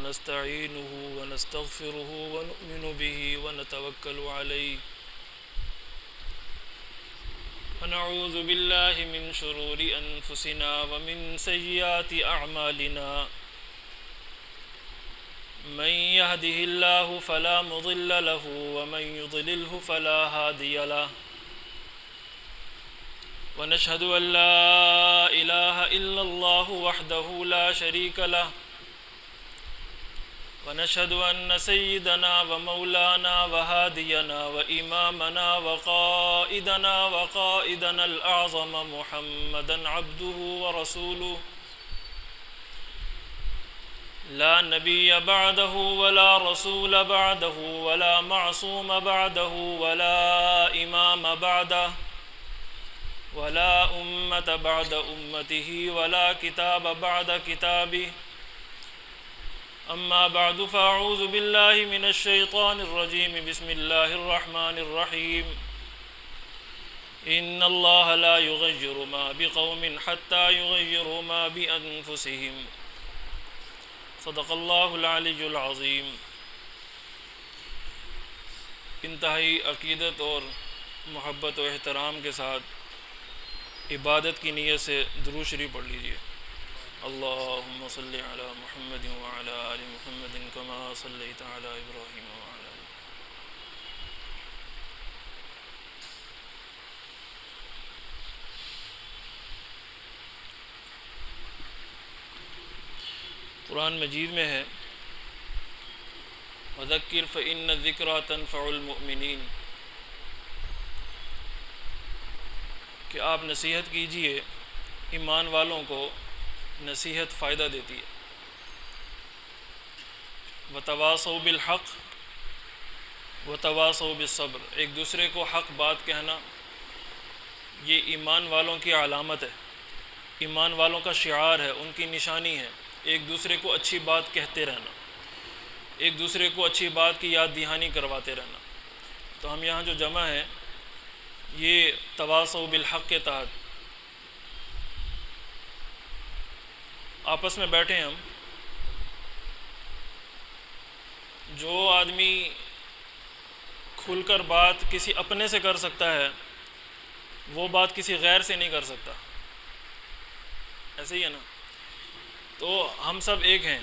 ونستعينه ونستغفره ونؤمن به ونتوكل عليه ونعوذ بالله من شرور أنفسنا ومن سيئات أعمالنا من يهده الله فلا مضل له ومن يضلله فلا هادي له ونشهد أن لا إله إلا الله وحده لا شريك له ونشهد أن سيدنا ومولانا وهادينا وإمامنا وقائدنا الأعظم محمدا عبده ورسوله لا نبي بعده ولا رسول بعده ولا معصوم بعده ولا إمام بعده ولا أمة بعد أمته ولا كتاب بعد كتابه أما بعد فأعوذ بالله من الشيطان الرجيم بسم الله الرحمن الرحيم إن الله لا يغير ما بقوم حتى يغيروا ما بأنفسهم صدق اللہ العلی العظیم۔ انتہائی عقیدت اور محبت و احترام کے ساتھ عبادت کی نیت سے درود شریف پڑھ لیجئے۔ اللہم صلی علی محمد وعلی آل محمد کما صلیت علی ابراہیم وعلی آل۔ قرآن مجید میں ہے وَذَكِّرْ فَإِنَّ الذِّكْرَى تَنفَعُ الْمُؤْمِنِينَ کہ آپ نصیحت کیجئے، ایمان والوں کو نصیحت فائدہ دیتی ہے۔ وَتَوَاصَوْا بِالْحَقِّ وَتَوَاصَوْا بِالصَّبْرِ، ایک دوسرے کو حق بات کہنا یہ ایمان والوں کی علامت ہے، ایمان والوں کا شعار ہے، ان کی نشانی ہے۔ ایک دوسرے کو اچھی بات کہتے رہنا، ایک دوسرے کو اچھی بات کی یاد دہانی کرواتے رہنا۔ تو ہم یہاں جو جمع ہیں یہ تواصوا بالحق کے تحت آپس میں بیٹھے ہم، جو آدمی کھل کر بات کسی اپنے سے کر سکتا ہے وہ بات کسی غیر سے نہیں کر سکتا، ایسے ہی ہے نا؟ تو ہم سب ایک ہیں،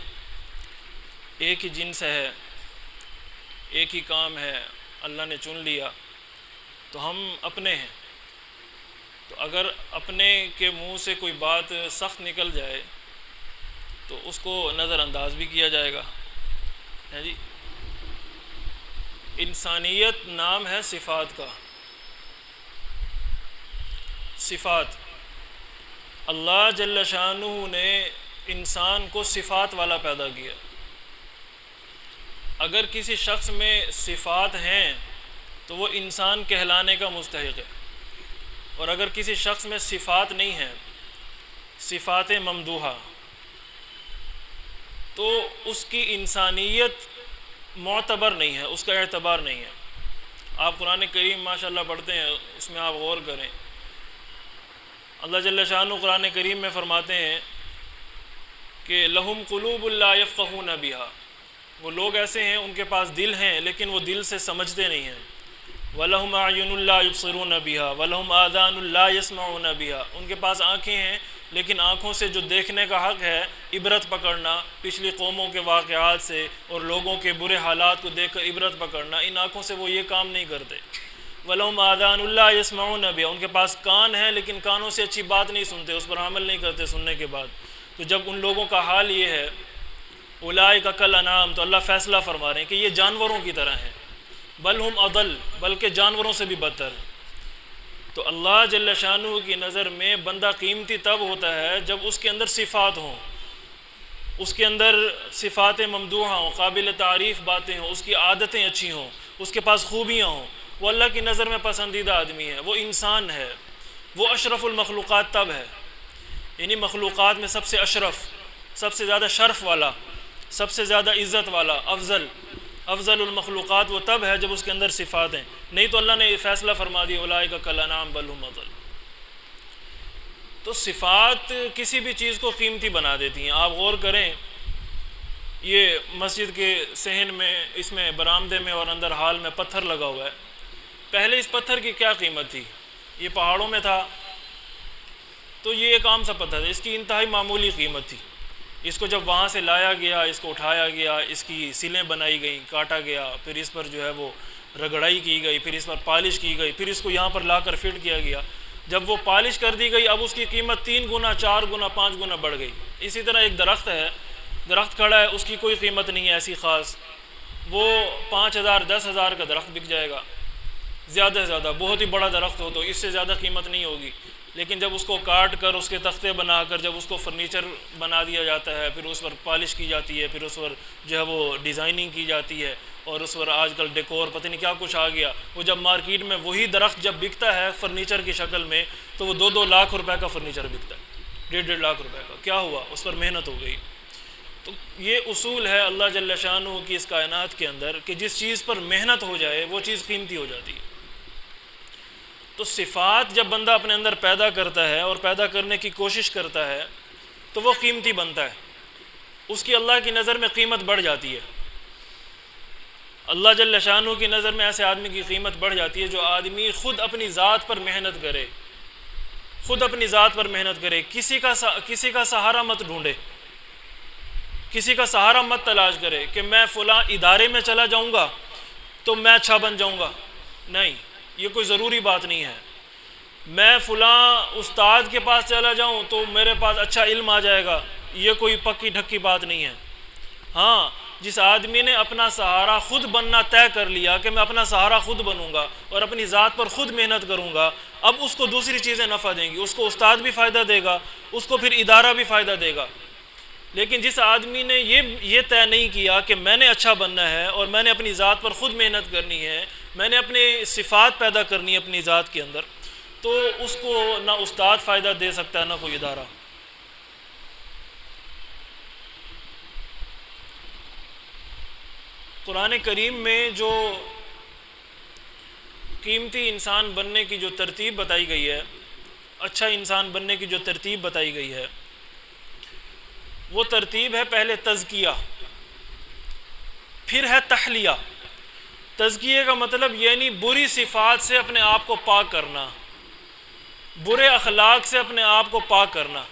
ایک ہی جنس ہے، ایک ہی کام ہے، اللہ نے چن لیا تو ہم اپنے ہیں۔ تو اگر اپنے کے منہ سے کوئی بات سخت نکل جائے تو اس کو نظر انداز بھی کیا جائے گا، ہے جی۔ انسانیت نام ہے صفات کا۔ صفات اللہ جل شانہ نے انسان کو صفات والا پیدا کیا۔ اگر کسی شخص میں صفات ہیں تو وہ انسان کہلانے کا مستحق ہے، اور اگر کسی شخص میں صفات نہیں ہیں، صفات ممدوحہ، تو اس کی انسانیت معتبر نہیں ہے، اس کا اعتبار نہیں ہے۔ آپ قرآن کریم ماشاءاللہ پڑھتے ہیں، اس میں آپ غور کریں۔ اللہ جل شانہ قرآن کریم میں فرماتے ہیں کہ لہم قلوب لا یفقہون بہا، وہ لوگ ایسے ہیں ان کے پاس دل ہیں لیکن وہ دل سے سمجھتے نہیں ہیں۔ وَلَهُمْ أَعْيُنٌ لَا يُبْصِرُونَ بِهَا وَلَهُمْ آذَانٌ لَا يَسْمَعُونَ بِهَا، ان کے پاس آنکھیں ہیں لیکن آنکھوں سے جو دیکھنے کا حق ہے، عبرت پکڑنا، پچھلی قوموں کے واقعات سے اور لوگوں کے برے حالات کو دیکھ کر عبرت پکڑنا، ان آنکھوں سے وہ یہ کام نہیں کرتے۔ وَلَهُمْ آذَانٌ لَا يَسْمَعُونَ بِهَا، ان کے پاس کان ہیں لیکن کانوں سے اچھی بات نہیں سنتے، اس پر عمل نہیں کرتے سننے کے بعد۔ تو جب ان لوگوں کا حال یہ ہے اولئک کالانعام، تو اللہ فیصلہ فرما رہے ہیں کہ یہ جانوروں کی طرح ہیں، بل ہم اضل، بلکہ جانوروں سے بھی بدتر ہیں۔ تو اللہ جل شانہ کی نظر میں بندہ قیمتی تب ہوتا ہے جب اس کے اندر صفات ہوں، اس کے اندر صفات ممدوحہ ہوں، قابل تعریف باتیں ہوں، اس کی عادتیں اچھی ہوں، اس کے پاس خوبیاں ہوں، وہ اللہ کی نظر میں پسندیدہ آدمی ہے، وہ انسان ہے، وہ اشرف المخلوقات تب ہے، یعنی مخلوقات میں سب سے اشرف، سب سے زیادہ شرف والا، سب سے زیادہ عزت والا، افضل المخلوقات وہ تب ہے جب اس کے اندر صفات ہیں، نہیں تو اللہ نے فیصلہ فرما دیا اولئک کالانعام بل هم اضل۔ تو صفات کسی بھی چیز کو قیمتی بنا دیتی ہیں۔ آپ غور کریں، یہ مسجد کے صحن میں، اس میں برآمدے میں اور اندر ہال میں پتھر لگا ہوا ہے. پہلے اس پتھر کی کیا قیمت تھی؟ یہ پہاڑوں میں تھا تو یہ ایک عام سا پتھر ہے، اس کی انتہائی معمولی قیمت تھی. اس کو جب وہاں سے لایا گیا، اس کو اٹھایا گیا، اس کی سلیں بنائی گئیں، کاٹا گیا، پھر اس پر جو ہے وہ رگڑائی کی گئی، پھر اس پر پالش کی گئی، پھر اس کو یہاں پر لا کر فٹ کیا گیا. جب وہ پالش کر دی گئی اب اس کی قیمت 3 گنا 4 گنا 5 گنا بڑھ گئی. اسی طرح ایک درخت ہے، درخت کھڑا ہے، اس کی کوئی قیمت نہیں ہے ایسی خاص، وہ 5,000 10,000 کا درخت بک جائے گا زیادہ سے زیادہ. بہت ہی بڑا درخت ہو تو اس سے زیادہ قیمت نہیں ہوگی. لیکن جب اس کو کاٹ کر، اس کے تختے بنا کر، جب اس کو فرنیچر بنا دیا جاتا ہے، پھر اس پر پالش کی جاتی ہے، پھر اس پر جو ہے وہ ڈیزائننگ کی جاتی ہے، اور اس پر آج کل ڈیکور پتہ نہیں کیا کچھ آ گیا. وہ جب مارکیٹ میں وہی درخت جب بکتا ہے فرنیچر کی شکل میں تو وہ 2-2 لاکھ روپے کا فرنیچر بکتا ہے، 1.5 لاکھ روپے کا. کیا ہوا؟ اس پر محنت ہو گئی. تو یہ اصول ہے اللہ جل شانہ کی اس کائنات کے اندر کہ جس چیز پر محنت ہو جائے وہ چیز قیمتی ہو جاتی ہے. تو صفات جب بندہ اپنے اندر پیدا کرتا ہے اور پیدا کرنے کی کوشش کرتا ہے تو وہ قیمتی بنتا ہے، اس کی اللہ کی نظر میں قیمت بڑھ جاتی ہے. اللہ جل شانہ کی نظر میں ایسے آدمی کی قیمت بڑھ جاتی ہے جو آدمی خود اپنی ذات پر محنت کرے، خود اپنی ذات پر محنت کرے، کسی کا سہارا مت ڈھونڈے، کسی کا سہارا مت تلاش کرے کہ میں فلاں ادارے میں چلا جاؤں گا تو میں اچھا بن جاؤں گا. نہیں، یہ کوئی ضروری بات نہیں ہے. میں فلاں استاد کے پاس چلا جاؤں تو میرے پاس اچھا علم آ جائے گا، یہ کوئی پکی ڈھکی بات نہیں ہے. ہاں، جس آدمی نے اپنا سہارا خود بننا طے کر لیا کہ میں اپنا سہارا خود بنوں گا اور اپنی ذات پر خود محنت کروں گا، اب اس کو دوسری چیزیں نفع دیں گی. اس کو استاد بھی فائدہ دے گا، اس کو پھر ادارہ بھی فائدہ دے گا. لیکن جس آدمی نے یہ طے نہیں کیا کہ میں نے اچھا بننا ہے اور میں نے اپنی ذات پر خود محنت کرنی ہے، میں نے اپنے صفات پیدا کرنی ہے اپنی ذات کے اندر، تو اس کو نہ استاد فائدہ دے سکتا ہے نہ کوئی ادارہ. قرآن کریم میں جو قیمتی انسان بننے کی جو ترتیب بتائی گئی ہے، اچھا انسان بننے کی جو ترتیب بتائی گئی ہے، وہ ترتیب ہے پہلے تزکیہ، پھر ہے تحلیہ. تزکیے کا مطلب یعنی بری صفات سے اپنے آپ کو پاک کرنا، برے اخلاق سے اپنے آپ کو پاک کرنا.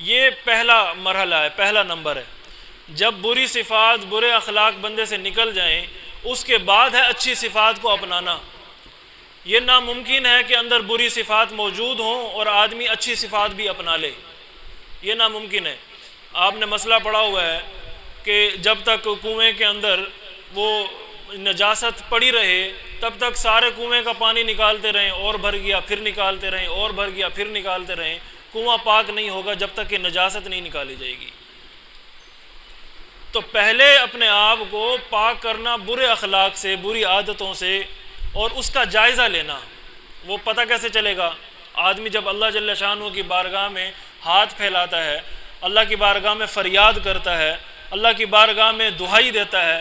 یہ پہلا مرحلہ ہے، پہلا نمبر ہے. جب بری صفات، برے اخلاق بندے سے نکل جائیں، اس کے بعد ہے اچھی صفات کو اپنانا. یہ ناممکن ہے کہ اندر بری صفات موجود ہوں اور آدمی اچھی صفات بھی اپنا لے، یہ ناممکن ہے. آپ نے مسئلہ پڑھا ہوا ہے کہ جب تک کنویں کے اندر وہ نجاست پڑی رہے تب تک سارے کنویں کا پانی نکالتے رہیں، اور بھر گیا پھر نکالتے رہیں، اور بھر گیا پھر نکالتے رہیں. کنواں پاک نہیں ہوگا جب تک کہ نجاست نہیں نکالی جائے گی. تو پہلے اپنے آپ کو پاک کرنا برے اخلاق سے، بری عادتوں سے، اور اس کا جائزہ لینا. وہ پتہ کیسے چلے گا؟ آدمی جب اللہ جل شانہ کی بارگاہ میں ہاتھ پھیلاتا ہے، اللہ کی بارگاہ میں فریاد کرتا ہے، اللہ کی بارگاہ میں دہائی دیتا ہے،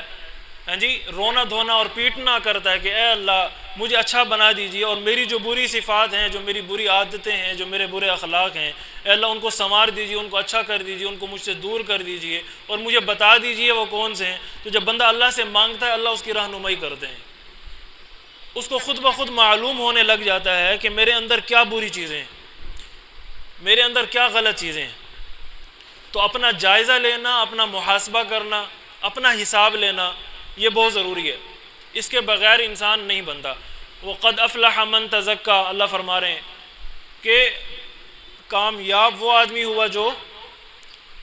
ہاں جی، رونا دھونا اور پیٹنا کرتا ہے کہ اے اللہ مجھے اچھا بنا دیجئے، اور میری جو بری صفات ہیں، جو میری بری عادتیں ہیں، جو میرے برے اخلاق ہیں، اے اللہ ان کو سنوار دیجئے، ان کو اچھا کر دیجئے، ان کو مجھ سے دور کر دیجئے، اور مجھے بتا دیجئے وہ کون سے ہیں. تو جب بندہ اللہ سے مانگتا ہے، اللہ اس کی رہنمائی کرتے ہیں. اس کو خود بخود معلوم ہونے لگ جاتا ہے کہ میرے اندر کیا بری چیزیں ہیں، میرے اندر کیا غلط چیزیں ہیں. تو اپنا جائزہ لینا، اپنا محاسبہ کرنا، اپنا حساب لینا، یہ بہت ضروری ہے. اس کے بغیر انسان نہیں بنتا. وَقَدْ أَفْلَحَ مَنْ تَزَكَّى، اللہ فرما رہے ہیں کہ کامیاب وہ آدمی ہوا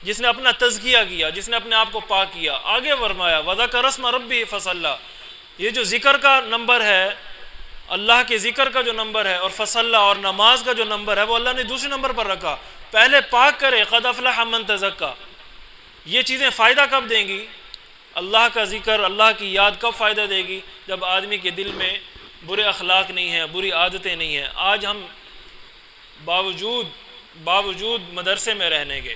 جس نے اپنا تزکیہ کیا، جس نے اپنے آپ کو پاک کیا. آگے فرمایا وَذَكَرَ اسْمَ رَبِّهِ فَصَلَّى. یہ جو ذکر کا نمبر ہے، اللہ کے ذکر کا جو نمبر ہے، اور فصلہ اور نماز کا جو نمبر ہے، وہ اللہ نے دوسرے نمبر پر رکھا. پہلے پاک کرے، قد افلح من تزکا. یہ چیزیں فائدہ کب دیں گی؟ اللہ کا ذکر، اللہ کی یاد کب فائدہ دے گی؟ جب آدمی کے دل میں برے اخلاق نہیں ہیں، بری عادتیں نہیں ہیں. آج ہم باوجود مدرسے میں رہنے کے،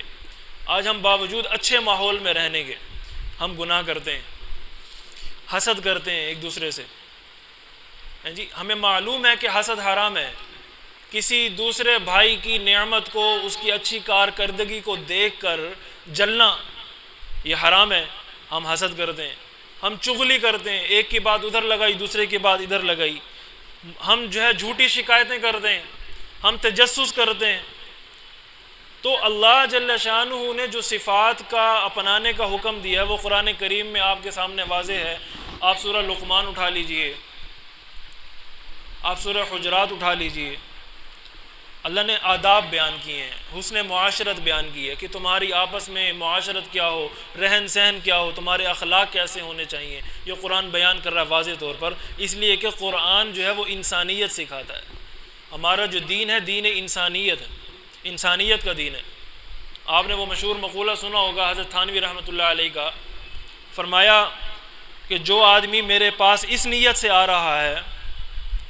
آج ہم باوجود اچھے ماحول میں رہنے کے، ہم گناہ کرتے ہیں، حسد کرتے ہیں ایک دوسرے سے. جی، ہمیں معلوم ہے کہ حسد حرام ہے. کسی دوسرے بھائی کی نعمت کو، اس کی اچھی کارکردگی کو دیکھ کر جلنا، یہ حرام ہے، ہم حسد کرتے ہیں، ہم چغلی کرتے ہیں، ایک کی بات ادھر لگائی دوسرے کی بات ادھر لگائی، ہم جو ہے جھوٹی شکایتیں کرتے ہیں، ہم تجسس کرتے ہیں۔ تو اللہ جل شانہ نے جو صفات کا اپنانے کا حکم دیا ہے وہ قرآن کریم میں آپ کے سامنے واضح ہے۔ آپ سورہ لقمان اٹھا لیجئے، آپ سورہ حجرات اٹھا لیجئے، اللہ نے آداب بیان کیے ہیں، حسن معاشرت بیان کی ہے کہ تمہاری آپس میں معاشرت کیا ہو، رہن سہن کیا ہو، تمہارے اخلاق کیسے ہونے چاہیے، یہ قرآن بیان کر رہا ہے واضح طور پر، اس لیے کہ قرآن جو ہے وہ انسانیت سکھاتا ہے۔ ہمارا جو دین ہے دین انسانیت ہے، انسانیت کا دین ہے۔ آپ نے وہ مشہور مقولہ سنا ہوگا حضرت تھانوی رحمۃ اللہ علیہ کا، فرمایا کہ جو آدمی میرے پاس اس نیت سے آ رہا ہے،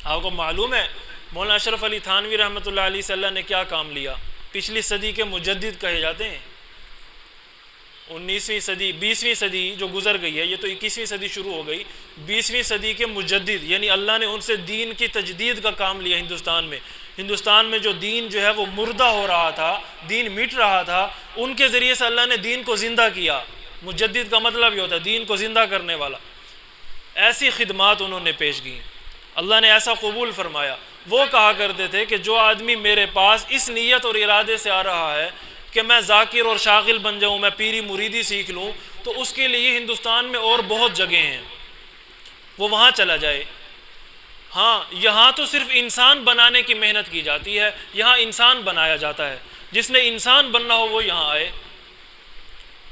آپ کو معلوم ہے مولانا اشرف علی تھانوی رحمۃ اللہ علیہ سے اللہ نے کیا کام لیا، پچھلی صدی کے مجدد کہے جاتے ہیں، 19ویں صدی 20ویں صدی جو گزر گئی ہے، یہ تو 21ویں صدی شروع ہو گئی، 20ویں صدی کے مجدد، یعنی اللہ نے ان سے دین کی تجدید کا کام لیا ہندوستان میں جو دین جو ہے وہ مردہ ہو رہا تھا، دین مٹ رہا تھا، ان کے ذریعے سے اللہ نے دین کو زندہ کیا۔ مجدد کا مطلب یہ ہوتا ہے دین کو زندہ کرنے والا۔ ایسی خدمات انہوں نے پیش کی، اللہ نے ایسا قبول فرمایا۔ وہ کہا کرتے تھے کہ جو آدمی میرے پاس اس نیت اور ارادے سے آ رہا ہے کہ میں ذاکر اور شاغل بن جاؤں، میں پیری مریدی سیکھ لوں، تو اس کے لیے ہندوستان میں اور بہت جگہیں ہیں، وہ وہاں چلا جائے۔ ہاں، یہاں تو صرف انسان بنانے کی محنت کی جاتی ہے، یہاں انسان بنایا جاتا ہے، جس نے انسان بننا ہو وہ یہاں آئے۔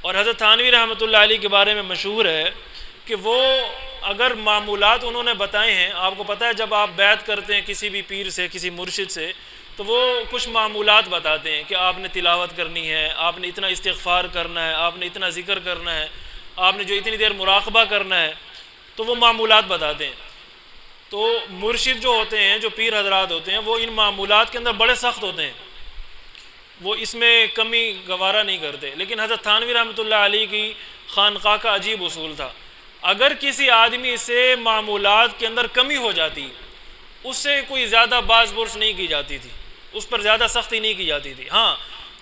اور حضرت تھانوی رحمۃ اللہ علیہ کے بارے میں مشہور ہے کہ وہ اگر معمولات انہوں نے بتائے ہیں، آپ کو پتہ ہے جب آپ بیعت کرتے ہیں کسی بھی پیر سے، کسی مرشد سے، تو وہ کچھ معمولات بتاتے ہیں کہ آپ نے تلاوت کرنی ہے، آپ نے اتنا استغفار کرنا ہے، آپ نے اتنا ذکر کرنا ہے، آپ نے جو اتنی دیر مراقبہ کرنا ہے، تو وہ معمولات بتاتے ہیں۔ تو مرشد جو ہوتے ہیں، جو پیر حضرات ہوتے ہیں، وہ ان معمولات کے اندر بڑے سخت ہوتے ہیں، وہ اس میں کمی گوارا نہیں کرتے۔ لیکن حضرت تھانوی رحمۃ اللہ علیہ کی خانقاہ کا عجیب اصول تھا، اگر کسی آدمی سے معمولات کے اندر کمی ہو جاتی، اس سے کوئی زیادہ باز برس نہیں کی جاتی تھی، اس پر زیادہ سختی نہیں کی جاتی تھی۔ ہاں،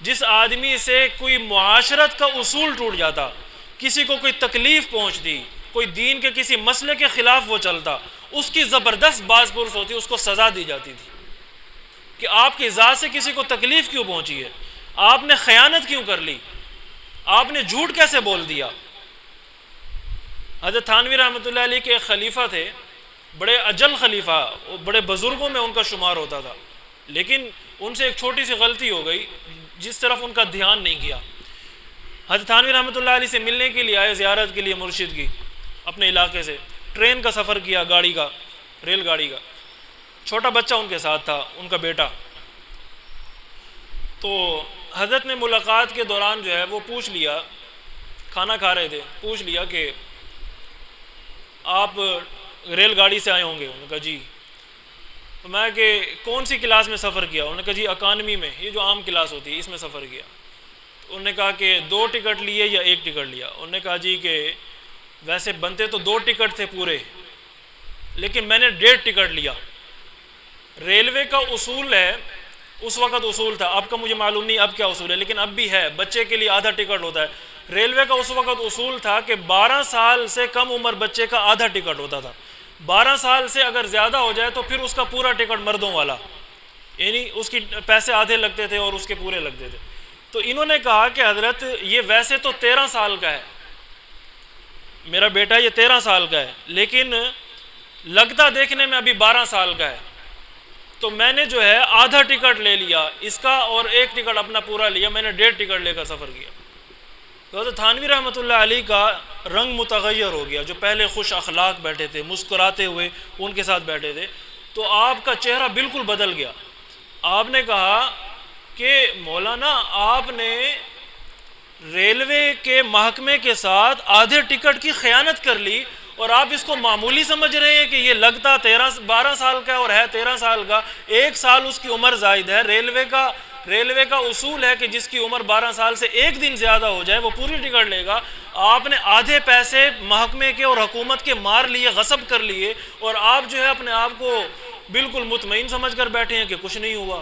جس آدمی سے کوئی معاشرت کا اصول ٹوٹ جاتا، کسی کو کوئی تکلیف پہنچتی، کوئی دین کے کسی مسئلے کے خلاف وہ چلتا، اس کی زبردست باز پرس ہوتی، اس کو سزا دی جاتی تھی کہ آپ کی ذات سے کسی کو تکلیف کیوں پہنچی ہے، آپ نے خیانت کیوں کر لی، آپ نے جھوٹ کیسے بول دیا۔ حضرت تھانوی رحمۃ اللہ علیہ کے ایک خلیفہ تھے، بڑے اجل خلیفہ، بڑے بزرگوں میں ان کا شمار ہوتا تھا، لیکن ان سے ایک چھوٹی سی غلطی ہو گئی جس طرف ان کا دھیان نہیں گیا۔ حضرت تھانوی رحمۃ اللہ علیہ سے ملنے کے لیے آئے، زیارت کے لیے مرشد کی، اپنے علاقے سے ٹرین کا سفر کیا، گاڑی کا، ریل گاڑی کا، چھوٹا بچہ ان کے ساتھ تھا، ان کا بیٹا۔ تو حضرت نے ملاقات کے دوران جو ہے وہ پوچھ لیا، کھانا کھا رہے تھے، پوچھ لیا کہ آپ ریل گاڑی سے آئے ہوں گے؟ انہوں نے کہا جی۔ تو میں کہ کون سی کلاس میں سفر کیا؟ انہوں نے کہا جی اکانومی میں، یہ جو عام کلاس ہوتی ہے اس میں سفر کیا۔ انہوں نے کہا کہ 2 ٹکٹ لیے یا 1 ٹکٹ لیا؟ انہوں نے کہا جی کہ ویسے بنتے تو 2 ٹکٹ تھے پورے، لیکن میں نے 1.5 ٹکٹ لیا۔ ریلوے کا اصول ہے، اس وقت اصول تھا، اب کا مجھے معلوم نہیں اب کیا اصول ہے، لیکن اب بھی ہے، بچے کے لیے آدھا ٹکٹ ہوتا ہے۔ ریلوے کا اس وقت اصول تھا کہ 12 سال سے کم عمر بچے کا آدھا ٹکٹ ہوتا تھا، 12 سال سے اگر زیادہ ہو جائے تو پھر اس کا پورا ٹکٹ مردوں والا، یعنی اس کی پیسے آدھے لگتے تھے اور اس کے پورے لگتے تھے۔ تو انہوں نے کہا کہ حضرت یہ ویسے تو 13 سال کا ہے، میرا بیٹا یہ 13 سال کا ہے، لیکن لگتا دیکھنے میں ابھی 12 سال کا ہے، تو میں نے جو ہے آدھا ٹکٹ لے لیا اس کا اور 1 ٹکٹ اپنا پورا لیا، میں نے 1.5 ٹکٹ لے کر سفر کیا۔ تو حضرت تھانوی رحمۃ اللہ علیہ کا رنگ متغیر ہو گیا، جو پہلے خوش اخلاق بیٹھے تھے، مسکراتے ہوئے ان کے ساتھ بیٹھے تھے، تو آپ کا چہرہ بالکل بدل گیا۔ آپ نے کہا کہ مولانا آپ نے ریلوے کے محکمے کے ساتھ آدھے ٹکٹ کی خیانت کر لی، اور آپ اس کو معمولی سمجھ رہے ہیں کہ یہ لگتا 12 سال کا اور ہے 13 سال کا، 1 سال اس کی عمر زائد ہے۔ ریلوے کا اصول ہے کہ جس کی عمر 12 سال سے 1 دن زیادہ ہو جائے وہ پوری ٹکٹ لے گا۔ آپ نے آدھے پیسے محکمے کے اور حکومت کے مار لیے، غصب کر لیے، اور آپ جو ہے اپنے آپ کو بالکل مطمئن سمجھ کر بیٹھے ہیں کہ کچھ نہیں ہوا۔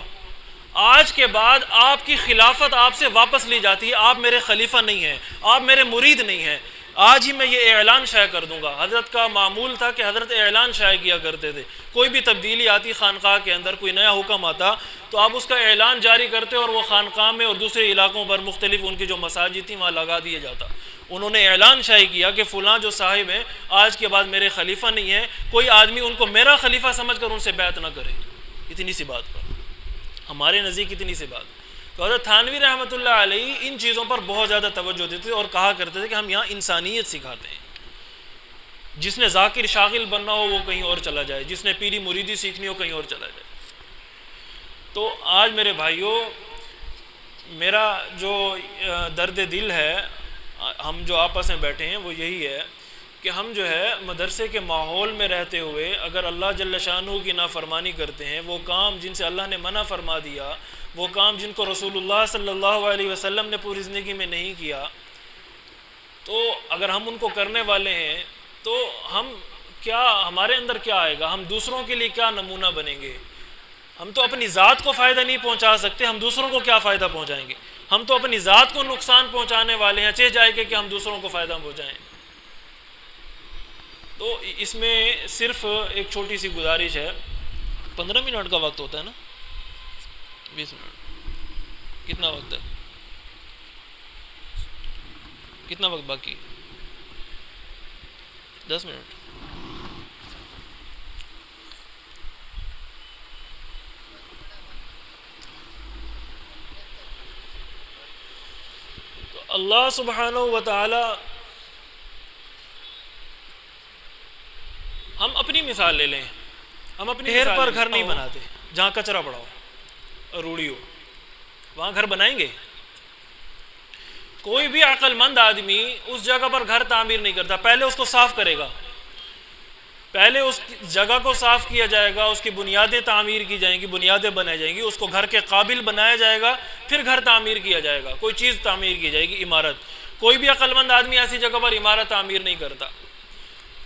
آج کے بعد آپ کی خلافت آپ سے واپس لی جاتی ہے، آپ میرے خلیفہ نہیں ہیں، آپ میرے مرید نہیں ہیں، آج ہی میں یہ اعلان شائع کر دوں گا۔ حضرت کا معمول تھا کہ حضرت اعلان شائع کیا کرتے تھے، کوئی بھی تبدیلی آتی خانقاہ کے اندر، کوئی نیا حکم آتا تو آپ اس کا اعلان جاری کرتے اور وہ خانقاہ میں اور دوسرے علاقوں پر مختلف ان کی جو مساجد تھیں وہاں لگا دیا جاتا۔ انہوں نے اعلان شائع کیا کہ فلاں جو صاحب ہیں آج کے بعد میرے خلیفہ نہیں ہیں، کوئی آدمی ان کو میرا خلیفہ سمجھ کر ان سے بیعت نہ کرے۔ اتنی سی بات پر ہمارے نزدیک اتنی سی بات۔ تو حضرت تھانوی رحمۃ اللہ علیہ ان چیزوں پر بہت زیادہ توجہ دیتے تھے اور کہا کرتے تھے کہ ہم یہاں انسانیت سکھاتے ہیں، جس نے ذاکر شاغل بننا ہو وہ کہیں اور چلا جائے، جس نے پیری مریدی سیکھنی ہو کہیں اور چلا جائے۔ تو آج میرے بھائیوں، میرا جو درد دل ہے، ہم جو آپس میں بیٹھے ہیں وہ یہی ہے کہ ہم جو ہے مدرسے کے ماحول میں رہتے ہوئے اگر اللہ جل شانہ کی نافرمانی کرتے ہیں، وہ کام جن سے اللہ نے منع فرما دیا، وہ کام جن کو رسول اللہ صلی اللہ علیہ وسلم نے پوری زندگی میں نہیں کیا، تو اگر ہم ان کو کرنے والے ہیں تو ہم کیا، ہمارے اندر کیا آئے گا؟ ہم دوسروں کے لیے کیا نمونہ بنیں گے؟ ہم تو اپنی ذات کو فائدہ نہیں پہنچا سکتے، ہم دوسروں کو کیا فائدہ پہنچائیں گے؟ ہم تو اپنی ذات کو نقصان پہنچانے والے ہیں، چاہے جائے کہ ہم دوسروں کو فائدہ پہنچائیں۔ تو اس میں صرف ایک چھوٹی سی گزارش ہے، 15 منٹ کا وقت ہوتا ہے نا، 20 منٹ، کتنا وقت ہے؟ کتنا وقت باقی؟ 10 منٹ۔ تو اللہ سبحانہ و تعالی، ہم اپنی مثال لے لیں، ہم اپنی ڈھیر پر گھر نہیں بناتے جہاں کچرا پڑا ہو، روڑی ہو، وہاں گھر بنائیں گے؟ کوئی بھی عقل مند آدمی اس جگہ پر گھر تعمیر نہیں کرتا، پہلے اس کو صاف کرے گا، پہلے اس جگہ کو صاف کیا جائے گا، اس کی بنیادیں تعمیر کی جائیں گی، بنیادیں بنائی جائیں گی، اس کو گھر کے قابل بنایا جائے گا، پھر گھر تعمیر کیا جائے گا، کوئی چیز تعمیر کی جائے گی، عمارت۔ کوئی بھی عقل مند آدمی ایسی جگہ پر عمارت تعمیر نہیں کرتا۔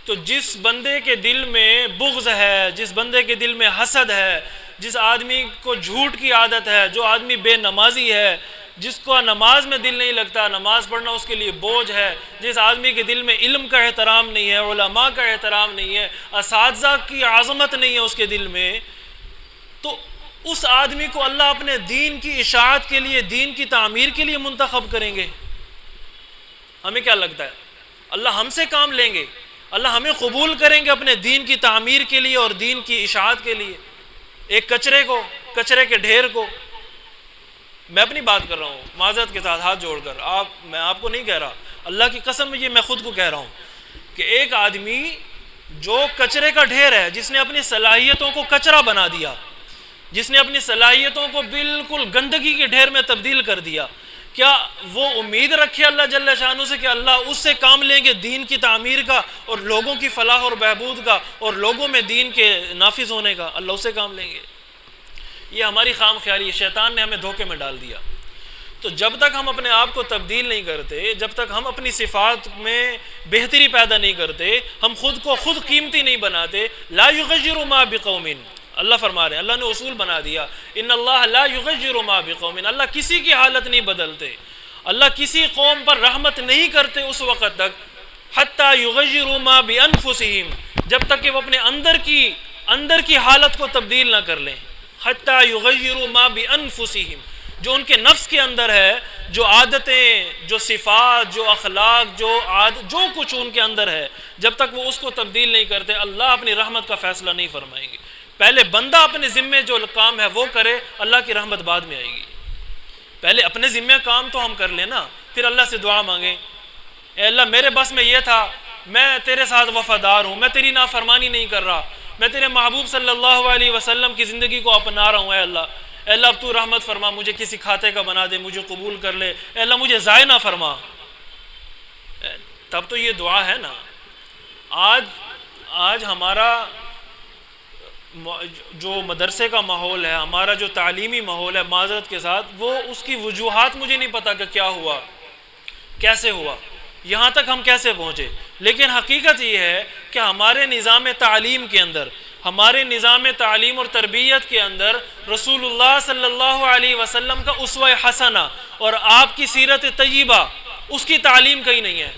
تو جس بندے کے دل میں بغض ہے، جس بندے کے دل میں حسد ہے، جس آدمی کو جھوٹ کی عادت ہے، جو آدمی بے نمازی ہے، جس کو نماز میں دل نہیں لگتا، نماز پڑھنا اس کے لیے بوجھ ہے، جس آدمی کے دل میں علم کا احترام نہیں ہے، علماء کا احترام نہیں ہے، اساتذہ کی عظمت نہیں ہے اس کے دل میں، تو اس آدمی کو اللہ اپنے دین کی اشاعت کے لیے، دین کی تعمیر کے لیے منتخب کریں گے؟ ہمیں کیا لگتا ہے اللہ ہم سے کام لیں گے؟ اللہ ہمیں قبول کریں گے اپنے دین کی تعمیر کے لیے اور دین کی اشاعت کے لیے؟ ایک کچرے کے ڈھیر کو، میں اپنی بات کر رہا ہوں معذرت کے ساتھ ہاتھ جوڑ کر، میں آپ کو نہیں کہہ رہا، اللہ کی قسم یہ میں خود کو کہہ رہا ہوں کہ ایک آدمی جو کچرے کا ڈھیر ہے، جس نے اپنی صلاحیتوں کو کچرا بنا دیا، جس نے اپنی صلاحیتوں کو بالکل گندگی کے ڈھیر میں تبدیل کر دیا، کیا وہ امید رکھے اللہ جل شانہ سے کہ اللہ اس سے کام لیں گے دین کی تعمیر کا اور لوگوں کی فلاح اور بہبود کا اور لوگوں میں دین کے نافذ ہونے کا؟ اللہ اس سے کام لیں گے؟ یہ ہماری خام خیالی ہے، شیطان نے ہمیں دھوکے میں ڈال دیا۔ تو جب تک ہم اپنے آپ کو تبدیل نہیں کرتے، جب تک ہم اپنی صفات میں بہتری پیدا نہیں کرتے، ہم خود کو خود قیمتی نہیں بناتے، لا یغیر ما بقوم، اللہ فرما رہے ہیں، اللہ نے اصول بنا دیا، ان اللہ لا یغیر ما بقوم، اللہ کسی کی حالت نہیں بدلتے، اللہ کسی قوم پر رحمت نہیں کرتے اس وقت تک حتی یغیروا ما بانفسہم، جب تک کہ وہ اپنے اندر کی حالت کو تبدیل نہ کر لیں، حتی یغیروا ما بانفسہم، جو ان کے نفس کے اندر ہے، جو عادتیں، جو صفات، جو اخلاق، جو کچھ ان کے اندر ہے، جب تک وہ اس کو تبدیل نہیں کرتے اللہ اپنی رحمت کا فیصلہ نہیں فرمائیں گے۔ پہلے بندہ اپنے ذمے جو کام ہے وہ کرے، اللہ کی رحمت بعد میں آئے گی۔ پہلے اپنے ذمے کام تو ہم کر لیں نا، پھر اللہ سے دعا مانگیں، اے اللہ میرے بس میں یہ تھا، میں تیرے ساتھ وفادار ہوں، میں تیری نافرمانی نہیں کر رہا، میں تیرے محبوب صلی اللہ علیہ وسلم کی زندگی کو اپنا رہا ہوں، اے اللہ اب تو رحمت فرما، مجھے کسی کھاتے کا بنا دے، مجھے قبول کر لے، اے اللہ مجھے ضائع نہ فرما۔ تب تو یہ دعا ہے نا۔ آج ہمارا جو مدرسے کا ماحول ہے، ہمارا جو تعلیمی ماحول ہے، معذرت کے ساتھ، وہ اس کی وجوہات مجھے نہیں پتا کہ کیا ہوا، کیسے ہوا، یہاں تک ہم کیسے پہنچے، لیکن حقیقت یہ ہے کہ ہمارے نظام تعلیم کے اندر، ہمارے نظام تعلیم اور تربیت کے اندر رسول اللہ صلی اللہ علیہ وسلم کا اسوہ حسنہ اور آپ کی سیرت طیبہ، اس کی تعلیم کہیں نہیں ہے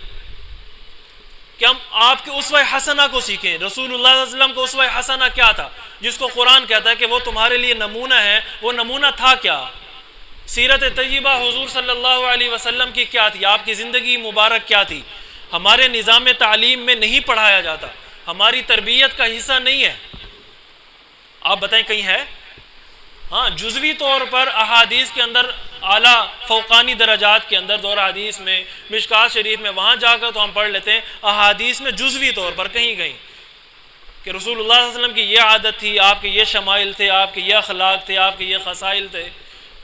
کہ ہم آپ کے اسوہ حسنہ کو سیکھیں۔ رسول اللہ صلی اللہ علیہ وسلم کو اسوہ حسنہ کیا تھا جس کو قرآن کہتا ہے کہ وہ تمہارے لیے نمونہ ہے، وہ نمونہ تھا کیا؟ سیرت طیبہ حضور صلی اللہ علیہ وسلم کی کیا تھی؟ آپ کی زندگی مبارک کیا تھی؟ ہمارے نظام تعلیم میں نہیں پڑھایا جاتا، ہماری تربیت کا حصہ نہیں ہے۔ آپ بتائیں کہیں ہے؟ ہاں، جزوی طور پر احادیث کے اندر اعلیٰ فوقانی درجات کے اندر، دور حدیث میں، مشکات شریف میں، وہاں جا کر تو ہم پڑھ لیتے ہیں احادیث میں جزوی طور پر کہیں کہیں کہ رسول اللہ صلی اللہ علیہ وسلم کی یہ عادت تھی، آپ کے یہ شمائل تھے، آپ کے یہ اخلاق تھے، آپ کے یہ خصائل تھے،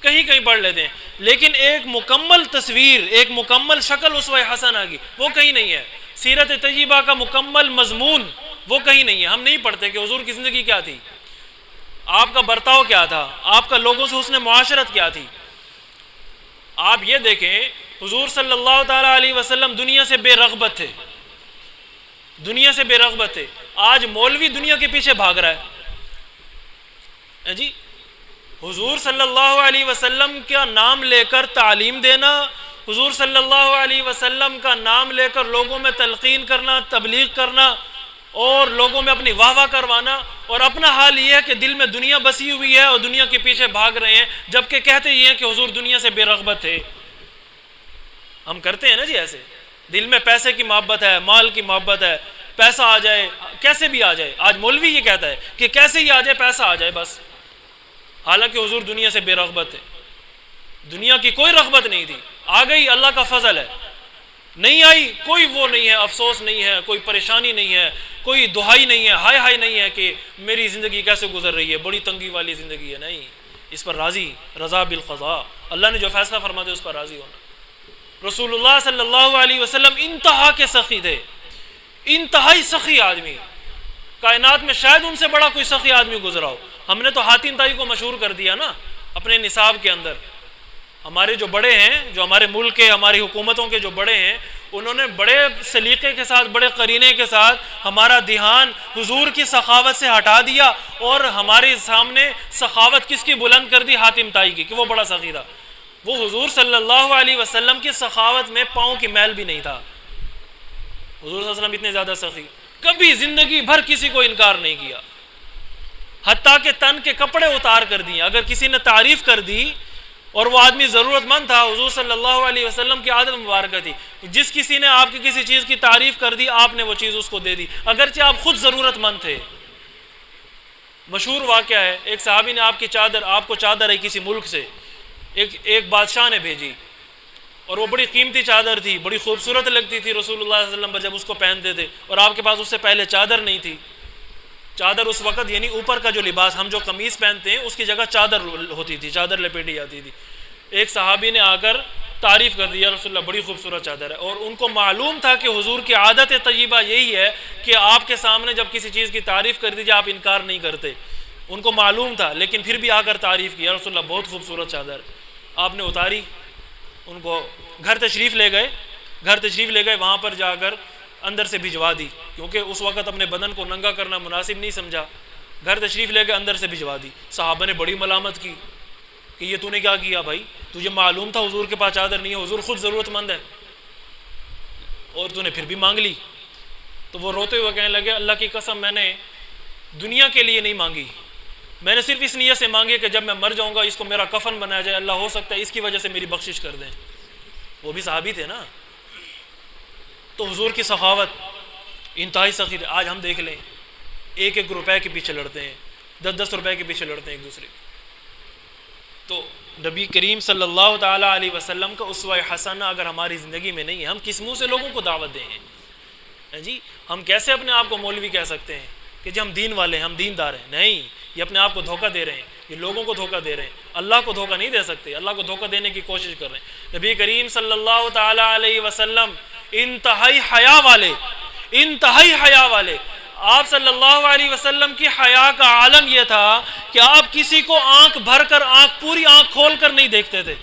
کہیں کہیں پڑھ لیتے ہیں، لیکن ایک مکمل تصویر، ایک مکمل شکل اسوہ حسنہ کی وہ کہیں نہیں ہے۔ سیرت طیبہ کا مکمل مضمون وہ کہیں نہیں ہے۔ ہم نہیں پڑھتے کہ حضور کی زندگی کیا تھی، آپ کا برتاؤ کیا تھا، آپ کا لوگوں سے حسن معاشرت کیا تھی۔ آپ یہ دیکھیں حضور صلی اللہ تعالیٰ علیہ وسلم دنیا سے بے رغبت تھے، دنیا سے بے رغبت تھے۔ آج مولوی دنیا کے پیچھے بھاگ رہا ہے جی۔ حضور صلی اللہ علیہ وسلم کا نام لے کر تعلیم دینا، حضور صلی اللہ علیہ وسلم کا نام لے کر لوگوں میں تلقین کرنا، تبلیغ کرنا اور لوگوں میں اپنی واہ واہ کروانا، اور اپنا حال یہ ہے کہ دل میں دنیا بسی ہوئی ہے اور دنیا کے پیچھے بھاگ رہے ہیں، جبکہ کہتے یہ ہیں کہ حضور دنیا سے بے رغبت تھے۔ ہم کرتے ہیں نا جی ایسے، دل میں پیسے کی محبت ہے، مال کی محبت ہے، پیسہ آ جائے کیسے بھی آ جائے۔ آج مولوی یہ کہتا ہے کہ کیسے ہی آ جائے، پیسہ آ جائے بس، حالانکہ حضور دنیا سے بے رغبت تھے، دنیا کی کوئی رغبت نہیں تھی۔ آ گئی اللہ کا فضل ہے، نہیں آئی کوئی وہ نہیں ہے، افسوس نہیں ہے، کوئی پریشانی نہیں ہے، کوئی دہائی نہیں ہے، ہائے ہائے نہیں ہے کہ میری زندگی کیسے گزر رہی ہے، بڑی تنگی والی زندگی ہے، نہیں، اس پر راضی، رضا بالقضاء، اللہ نے جو فیصلہ فرما دے اس پر راضی ہونا۔ رسول اللہ صلی اللہ علیہ وسلم انتہا کے سخی تھے، انتہائی سخی آدمی، کائنات میں شاید ان سے بڑا کوئی سخی آدمی گزرا ہو۔ ہم نے تو حاتم طائی کو مشہور کر دیا نا اپنے نصاب کے اندر۔ ہمارے جو بڑے ہیں، جو ہمارے ملک کے، ہماری حکومتوں کے جو بڑے ہیں، انہوں نے بڑے سلیقے کے ساتھ، بڑے قرینے کے ساتھ ہمارا دھیان حضور کی سخاوت سے ہٹا دیا اور ہمارے سامنے سخاوت کس کی بلند کر دی؟ حاتم طائی کی، کہ وہ بڑا سخی تھا۔ وہ حضور صلی اللہ علیہ وسلم کی سخاوت میں پاؤں کی میل بھی نہیں تھا۔ حضور صلی اللہ علیہ وسلم اتنے زیادہ سخی، کبھی زندگی بھر کسی کو انکار نہیں کیا، حتیٰ کہ تن کے کپڑے اتار کر دیے۔ اگر کسی نے تعریف کر دی اور وہ آدمی ضرورت مند تھا، حضور صلی اللہ علیہ وسلم کی عادت مبارکہ تھی، جس کسی نے آپ کی کسی چیز کی تعریف کر دی، آپ نے وہ چیز اس کو دے دی، اگرچہ آپ خود ضرورت مند تھے۔ مشہور واقعہ ہے، ایک صحابی نے آپ کو چادر ہے کسی ملک سے، ایک بادشاہ نے بھیجی، اور وہ بڑی قیمتی چادر تھی، بڑی خوبصورت لگتی تھی رسول اللہ صلی اللہ علیہ وسلم جب اس کو پہنتے تھے، اور آپ کے پاس اس سے پہلے چادر نہیں تھی۔ چادر اس وقت یعنی اوپر کا جو لباس ہم جو قمیص پہنتے ہیں اس کی جگہ چادر ہوتی تھی، چادر لپیٹی جاتی تھی۔ ایک صحابی نے آ کر تعریف کر دی، یا رسول اللہ بڑی خوبصورت چادر ہے، اور ان کو معلوم تھا کہ حضور کی عادت طیبہ یہی ہے کہ آپ کے سامنے جب کسی چیز کی تعریف کر دیجیے آپ انکار نہیں کرتے، ان کو معلوم تھا، لیکن پھر بھی آ کر تعریف کی، یا رسول اللہ بہت خوبصورت چادر۔ آپ نے اتاری، ان کو گھر تشریف لے گئے، وہاں پر جا کر اندر سے بھجوا دی، کیونکہ اس وقت اپنے بدن کو ننگا کرنا مناسب نہیں سمجھا، گھر تشریف لے گئے، اندر سے بھجوا دی۔ صحابہ نے بڑی ملامت کی کہ یہ تو نے کیا کیا بھائی، تجھے معلوم تھا حضور کے پاس چادر نہیں ہے، حضور خود ضرورت مند ہے، اور تو نے پھر بھی مانگ لی۔ تو وہ روتے ہوئے کہنے لگے، اللہ کی قسم میں نے دنیا کے لیے نہیں مانگی، میں نے صرف اس نیت سے مانگی کہ جب میں مر جاؤں گا اس کو میرا کفن بنایا جائے، اللہ ہو سکتا ہے اس کی وجہ سے میری بخشش کر دیں۔ وہ بھی صحابی تھے نا۔ تو حضور کی سخاوت انتہائی سخی تھی۔ آج ہم دیکھ لیں، ایک روپے کے پیچھے لڑتے ہیں، 10 روپے کے پیچھے لڑتے ہیں ایک دوسرے۔ تو نبی کریم صلی اللہ تعالیٰ علیہ وسلم کا اسوہ حسنہ اگر ہماری زندگی میں نہیں ہے، ہم کس منہ سے لوگوں کو دعوت دیں ہیں جی؟ ہم کیسے اپنے آپ کو مولوی کہہ سکتے ہیں کہ جی ہم دین والے ہیں، ہم دیندار ہیں؟ نہیں، یہ اپنے آپ کو دھوکہ دے رہے ہیں، یہ لوگوں کو دھوکہ دے رہے ہیں، اللہ کو دھوکہ نہیں دے سکتے، اللہ کو دھوکہ دینے کی کوشش کر رہے ہیں۔ نبی کریم صلی اللہ تعالیٰ علیہ وسلم انتہائی حیا والے، آپ صلی اللہ علیہ وسلم کی حیا کا عالم یہ تھا کہ آپ کسی کو آنکھ بھر کر، پوری آنکھ کھول کر نہیں دیکھتے تھے،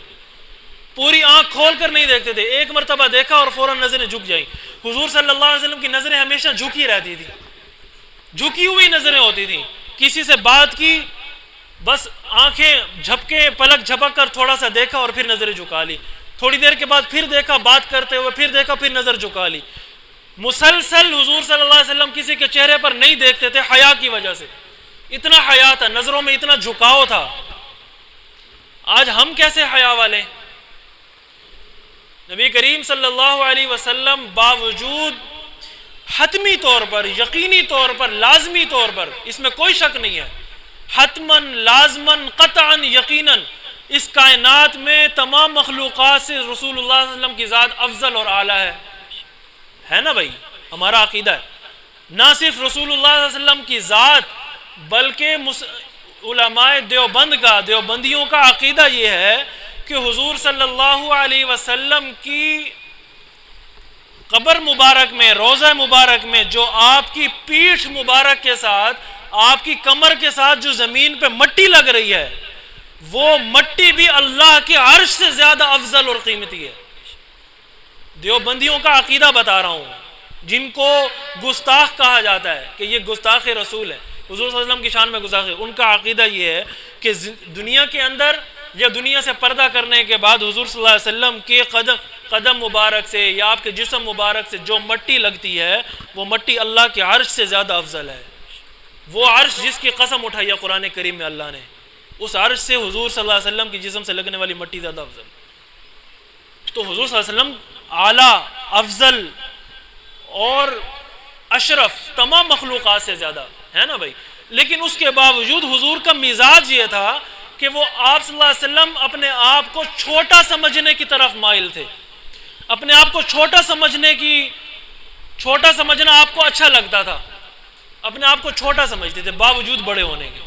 پوری آنکھ کھول کر نہیں دیکھتے تھے۔ ایک مرتبہ دیکھا اور فوراً نظریں جھک جائیں۔ حضور صلی اللہ علیہ وسلم کی نظریں ہمیشہ جھکی رہتی تھی، جھکی ہوئی نظریں ہوتی تھیں۔ کسی سے بات کی بس آنکھیں جھپکے پلک جھپک کر تھوڑا سا دیکھا اور پھر نظر جھکا لی، تھوڑی دیر کے بعد پھر دیکھا بات کرتے ہوئے، پھر دیکھا پھر نظر جھکا لی. مسلسل حضور صلی اللہ علیہ وسلم کسی کے چہرے پر نہیں دیکھتے تھے حیا کی وجہ سے. اتنا حیا تھا، نظروں میں اتنا جھکاؤ تھا. آج ہم کیسے حیا والے؟ نبی کریم صلی اللہ علیہ وسلم باوجود حتمی طور پر، یقینی طور پر، لازمی طور پر، اس میں کوئی شک نہیں ہے، حتماً لازماً قطعاً یقیناً اس کائنات میں تمام مخلوقات سے رسول اللہ صلی اللہ علیہ وسلم کی ذات افضل اور اعلیٰ ہے نا بھائی؟ ہمارا عقیدہ ہے. نہ صرف رسول اللہ صلی اللہ علیہ وسلم کی ذات بلکہ علماء دیوبند کا، دیوبندیوں کا عقیدہ یہ ہے کہ حضور صلی اللہ علیہ وسلم کی قبر مبارک میں، روضہ مبارک میں جو آپ کی پیٹھ مبارک کے ساتھ، آپ کی کمر کے ساتھ جو زمین پہ مٹی لگ رہی ہے، وہ مٹی بھی اللہ کے عرش سے زیادہ افضل اور قیمتی ہے. دیوبندیوں کا عقیدہ بتا رہا ہوں، جن کو گستاخ کہا جاتا ہے کہ یہ گستاخ رسول ہے، حضور صلی اللہ علیہ وسلم کی شان میں گستاخ ہے. ان کا عقیدہ یہ ہے کہ دنیا کے اندر یا دنیا سے پردہ کرنے کے بعد حضور صلی اللہ علیہ وسلم کے قدم مبارک سے یا آپ کے جسم مبارک سے جو مٹی لگتی ہے، وہ مٹی اللہ کے عرش سے زیادہ افضل ہے. وہ عرش جس کی قسم اٹھائی ہے قرآن کریم میں اللہ نے، اس عرش سے حضور صلی اللہ علیہ وسلم کی جسم سے لگنے والی مٹی زیادہ افضل. تو حضور صلی اللہ علیہ وسلم اعلیٰ، افضل اور اشرف تمام مخلوقات سے زیادہ ہے نا بھائی. لیکن اس کے باوجود حضور کا مزاج یہ تھا کہ وہ آپ صلی اللہ علیہ وسلم اپنے آپ کو چھوٹا سمجھنے کی طرف مائل تھے. اپنے آپ کو چھوٹا سمجھنا آپ کو اچھا لگتا تھا، اپنے آپ کو چھوٹا سمجھتے تھے باوجود بڑے ہونے کے.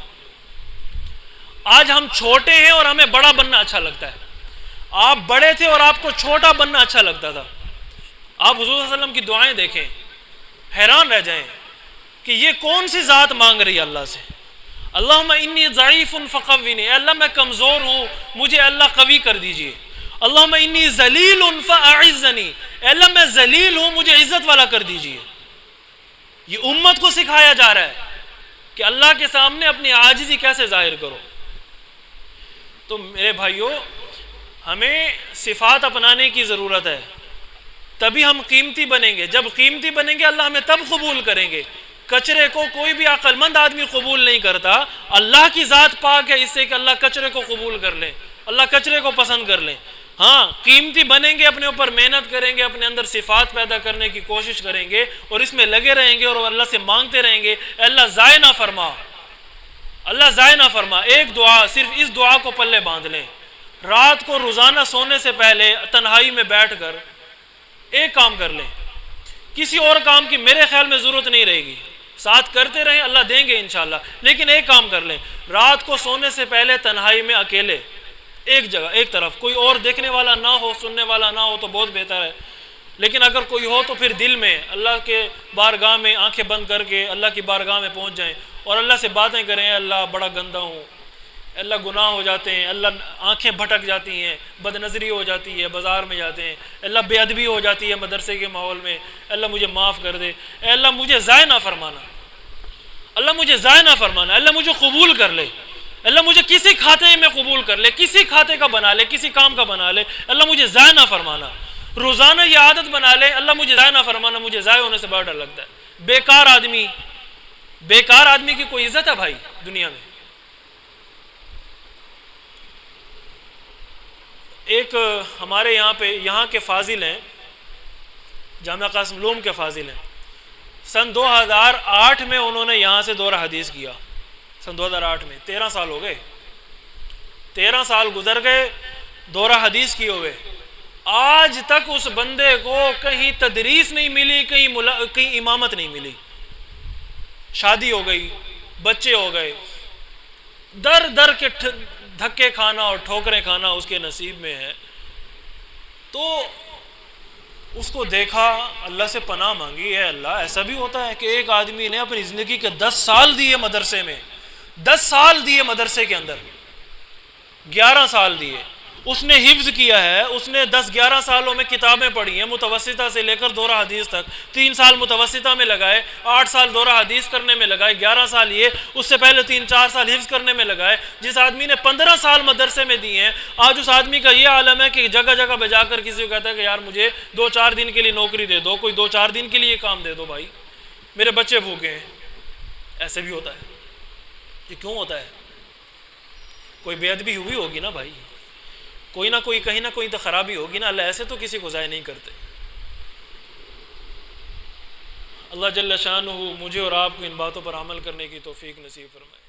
آج ہم چھوٹے ہیں اور ہمیں بڑا بننا اچھا لگتا ہے. آپ بڑے تھے اور آپ کو چھوٹا بننا اچھا لگتا تھا. آپ حضور صلی اللہ علیہ وسلم کی دعائیں دیکھیں، حیران رہ جائیں کہ یہ کون سی ذات مانگ رہی ہے اللہ سے. اللہم انی ضعیف فقوینی، اے اللہ میں کمزور ہوں، مجھے اللہ قوی کر دیجئے. اللہم انی ذلیل فاعزنی، اے اللہ میں ذلیل ہوں، مجھے عزت والا کر دیجئے. یہ امت کو سکھایا جا رہا ہے کہ اللہ کے سامنے اپنی عاجزی کیسے ظاہر کرو. تو میرے بھائیوں، ہمیں صفات اپنانے کی ضرورت ہے، تبھی ہم قیمتی بنیں گے. جب قیمتی بنیں گے اللہ ہمیں تب قبول کریں گے. کچرے کو کوئی بھی عقل مند آدمی قبول نہیں کرتا. اللہ کی ذات پاک ہے اس سے کہ اللہ کچرے کو قبول کر لیں، اللہ کچرے کو پسند کر لیں. ہاں، قیمتی بنیں گے، اپنے اوپر محنت کریں گے، اپنے اندر صفات پیدا کرنے کی کوشش کریں گے اور اس میں لگے رہیں گے اور اللہ سے مانگتے رہیں گے اے اللہ ضائع نہ فرما، اللہ ضائع نہ فرما. ایک دعا، صرف اس دعا کو پلے باندھ لیں. رات کو روزانہ سونے سے پہلے تنہائی میں بیٹھ کر ایک کام کر لیں. کسی اور کام کی میرے خیال میں ضرورت نہیں رہے گی، ساتھ کرتے رہیں، اللہ دیں گے انشاءاللہ. لیکن ایک کام کر لیں، رات کو سونے سے پہلے تنہائی میں اکیلے ایک جگہ، ایک طرف، کوئی اور دیکھنے والا نہ ہو، سننے والا نہ ہو تو بہت بہتر ہے. لیکن اگر کوئی ہو تو پھر دل میں اللہ کے بارگاہ میں آنکھیں بند کر کے اللہ کی بارگاہ میں پہنچ جائیں اور اللہ سے باتیں کریں. اے اللہ بڑا گندا ہوں، اللہ گناہ ہو جاتے ہیں، اللہ آنکھیں بھٹک جاتی ہیں، بد نظری ہو جاتی ہے، بازار میں جاتے ہیں، اللہ بے ادبی ہو جاتی ہے مدرسے کے ماحول میں، اللہ مجھے معاف کر دے. اے اللہ مجھے ضائع نہ فرمانا، اللہ مجھے ضائع نہ فرمانا، اللہ مجھے قبول کر لے، اللہ مجھے کسی کھاتے میں قبول کر لے، کسی کھاتے کا بنا لے، کسی کام کا بنا لے، اللہ مجھے ضائع نہ فرمانا. روزانہ یہ عادت بنا لے، اللہ مجھے ضائع نہ فرمانا. مجھے ضائع ہونے سے بڑا ڈر لگتا ہے. بیکار آدمی کی کوئی عزت ہے بھائی دنیا میں؟ ایک ہمارے یہاں کے فاضل ہیں، جامعہ قاسم لوم کے فاضل ہیں. سن 2008 میں انہوں نے یہاں سے دورہ حدیث کیا. سن 2008 میں 13 سال ہو گئے، 13 سال گزر گئے دورہ حدیث کیے ہوئے. آج تک اس بندے کو کہیں تدریس نہیں ملی، کہیں امامت نہیں ملی. شادی ہو گئی، بچے ہو گئے، در در کے دھکے کھانا اور ٹھوکریں کھانا اس کے نصیب میں ہے. تو اس کو دیکھا، اللہ سے پناہ مانگی، ہے اللہ ایسا بھی ہوتا ہے کہ ایک آدمی نے اپنی زندگی کے 10 سال دیے مدرسے میں، 10 سال دیے مدرسے کے اندر، 11 سال دیے، اس نے حفظ کیا ہے، اس نے 10-11 سالوں میں کتابیں پڑھی ہیں، متوسطہ سے لے کر دورہ حدیث تک، 3 سال متوسطہ میں لگائے، 8 سال دورہ حدیث کرنے میں لگائے، 11 سال یہ، اس سے پہلے 3-4 سال حفظ کرنے میں لگائے۔ جس آدمی نے 15 سال مدرسے میں دیے ہیں، آج اس آدمی کا یہ عالم ہے کہ جگہ جگہ پہ جا کر کسی کو کہتا ہے کہ یار مجھے 2-4 دن کے لیے نوکری دے دو، کوئی 2-4 دن کے لیے کام دے دو بھائی، میرے بچے بھوکے ہیں۔ ایسے بھی ہوتا ہے۔ یہ کیوں ہوتا ہے؟ کوئی بے ادبی ہوئی ہوگی نا بھائی، کوئی نہ کوئی کہیں نہ کوئی تو خرابی ہوگی نا، اللہ ایسے تو کسی کو ضائع نہیں کرتے۔ اللہ جل شانہ مجھے اور آپ کو ان باتوں پر عمل کرنے کی توفیق نصیب فرمائے۔